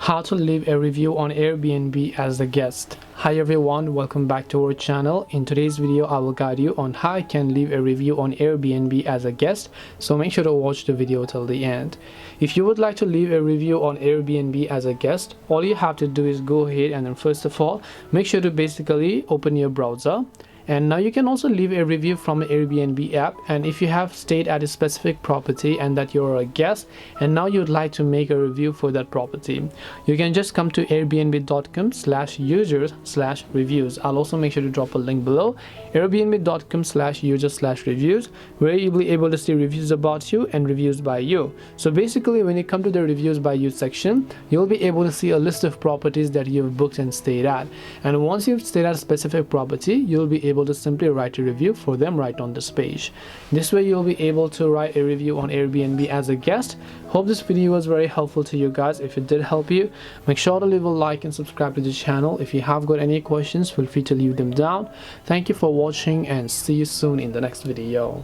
How to leave a review on Airbnb as a guest. Hi everyone, welcome back to our channel. In today's video I will guide you on how you can leave a review on Airbnb as a guest, so make sure to watch the video till the end. If you would like to leave a review on Airbnb as a guest, all you have to do is go ahead and then first of all make sure to basically open your browser. And now you can also leave a review from an Airbnb app, and if you have stayed at a specific property and that you're a guest and now you'd like to make a review for that property, you can just come to airbnb.com/users/reviews. I'll also make sure to drop a link below, airbnb.com/users/reviews, where you'll be able to see reviews about you and reviews by you. So basically when you come to the reviews by you section, you'll be able to see a list of properties that you've booked and stayed at, and once you've stayed at a specific property, you'll be able to simply write a review for them right on this page. This way you'll be able to write a review on Airbnb as a guest. Hope this video was very helpful to you guys. If it did help you, make sure to leave a like and subscribe to the channel. If you have got any questions, feel free to leave them down. Thank you for watching and see you soon in the next video.